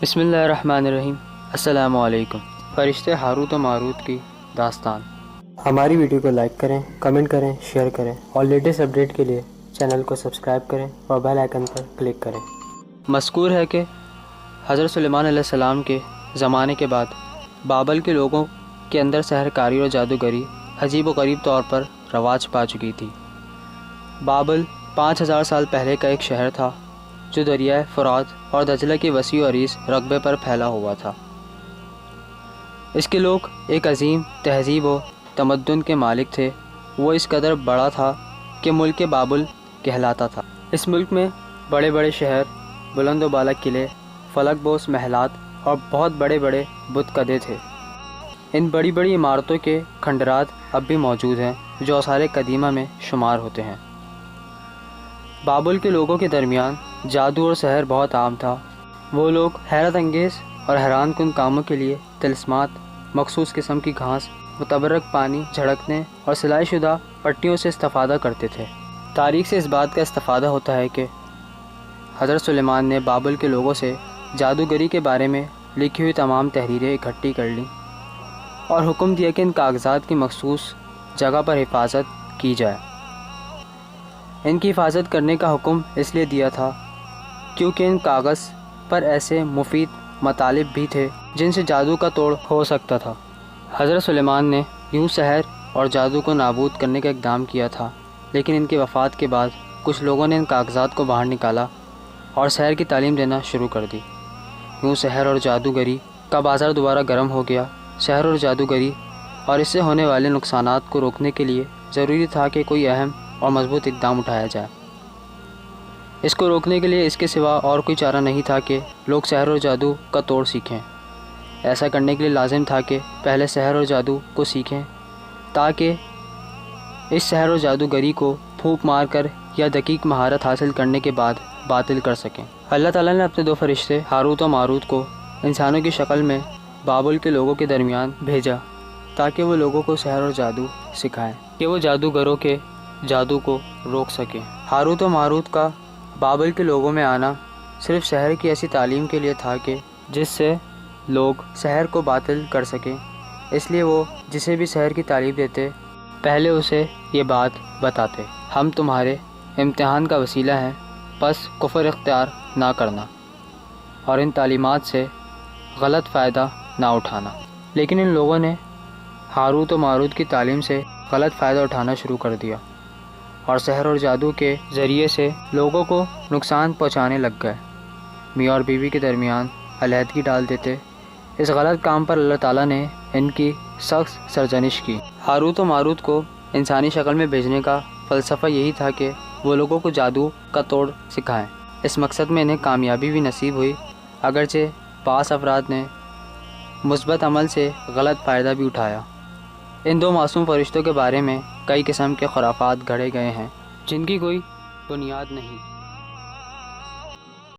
بسم اللہ الرحمن الرحیم۔ السلام علیکم۔ فرشتے ہاروت و ماروت کی داستان۔ ہماری ویڈیو کو لائک کریں، کمنٹ کریں، شیئر کریں اور لیٹسٹ اپڈیٹ کے لیے چینل کو سبسکرائب کریں اور بیل آئیکن پر کلک کریں۔ مذکور ہے کہ حضرت سلیمان علیہ السلام کے زمانے کے بعد بابل کے لوگوں کے اندر سحر کاری اور جادوگری عجیب و غریب طور پر رواج پا چکی تھی۔ بابل 5000 سال پہلے کا ایک شہر تھا جو دریائے فرات اور دجلہ کی وسیع و عریض رقبے پر پھیلا ہوا تھا۔ اس کے لوگ ایک عظیم تہذیب و تمدن کے مالک تھے۔ وہ اس قدر بڑا تھا کہ ملک بابل کہلاتا تھا۔ اس ملک میں بڑے بڑے شہر، بلند و بالا قلعے، فلک بوس محلات اور بہت بڑے بڑے بت کدے تھے۔ ان بڑی بڑی عمارتوں کے کھنڈرات اب بھی موجود ہیں جو آثار قدیمہ میں شمار ہوتے ہیں۔ بابل کے لوگوں کے درمیان جادو اور سحر بہت عام تھا۔ وہ لوگ حیرت انگیز اور حیران کن کاموں کے لیے طلسمات، مخصوص قسم کی گھاس، متبرک پانی، جھڑکنے اور سلائی شدہ پٹیوں سے استفادہ کرتے تھے۔ تاریخ سے اس بات کا استفادہ ہوتا ہے کہ حضرت سلیمان نے بابل کے لوگوں سے جادوگری کے بارے میں لکھی ہوئی تمام تحریریں اکٹھی کر لیں اور حکم دیا کہ ان کاغذات کی مخصوص جگہ پر حفاظت کی جائے۔ ان کی حفاظت کرنے کا حکم اس لیے دیا تھا کیونکہ ان کاغذ پر ایسے مفید مطالب بھی تھے جن سے جادو کا توڑ ہو سکتا تھا۔ حضرت سلیمان نے یوں سحر اور جادو کو نابود کرنے کا اقدام کیا تھا، لیکن ان کی وفات کے بعد کچھ لوگوں نے ان کاغذات کو باہر نکالا اور سحر کی تعلیم دینا شروع کر دی۔ یوں سحر اور جادوگری کا بازار دوبارہ گرم ہو گیا۔ سحر اور جادوگری اور اس سے ہونے والے نقصانات کو روکنے کے لیے ضروری تھا کہ کوئی اہم اور مضبوط اقدام اٹھایا جائے۔ اس کو روکنے کے لیے اس کے سوا اور کوئی چارہ نہیں تھا کہ لوگ سحر اور جادو کا توڑ سیکھیں۔ ایسا کرنے کے لیے لازم تھا کہ پہلے سحر اور جادو کو سیکھیں تاکہ اس سحر اور جادوگری کو پھونک مار کر یا دقیق مہارت حاصل کرنے کے بعد باطل کر سکیں۔ اللہ تعالیٰ نے اپنے 2 فرشتے ہاروت و ماروت کو انسانوں کی شکل میں بابل کے لوگوں کے درمیان بھیجا تاکہ وہ لوگوں کو سحر اور جادو سکھائیں کہ وہ جادوگروں کے جادو کو روک سکیں۔ ہاروت و ماروت کا بابل کے لوگوں میں آنا صرف سحر کی ایسی تعلیم کے لیے تھا کہ جس سے لوگ سحر کو باطل کر سکیں۔ اس لیے وہ جسے بھی سحر کی تعلیم دیتے پہلے اسے یہ بات بتاتے: ہم تمہارے امتحان کا وسیلہ ہیں، پس کفر اختیار نہ کرنا اور ان تعلیمات سے غلط فائدہ نہ اٹھانا۔ لیکن ان لوگوں نے ہاروت و ماروت کی تعلیم سے غلط فائدہ اٹھانا شروع کر دیا اور سحر اور جادو کے ذریعے سے لوگوں کو نقصان پہنچانے لگ گئے۔ میاں اور بیوی کے درمیان علیحدگی ڈال دیتے۔ اس غلط کام پر اللہ تعالیٰ نے ان کی سخت سرزنش کی۔ ہاروت و ماروت کو انسانی شکل میں بھیجنے کا فلسفہ یہی تھا کہ وہ لوگوں کو جادو کا توڑ سکھائیں۔ اس مقصد میں انہیں کامیابی بھی نصیب ہوئی، اگرچہ بعض افراد نے مثبت عمل سے غلط فائدہ بھی اٹھایا۔ ان 2 معصوم فرشتوں کے بارے میں کئی قسم کے خرافات گھڑے گئے ہیں جن کی کوئی بنیاد نہیں۔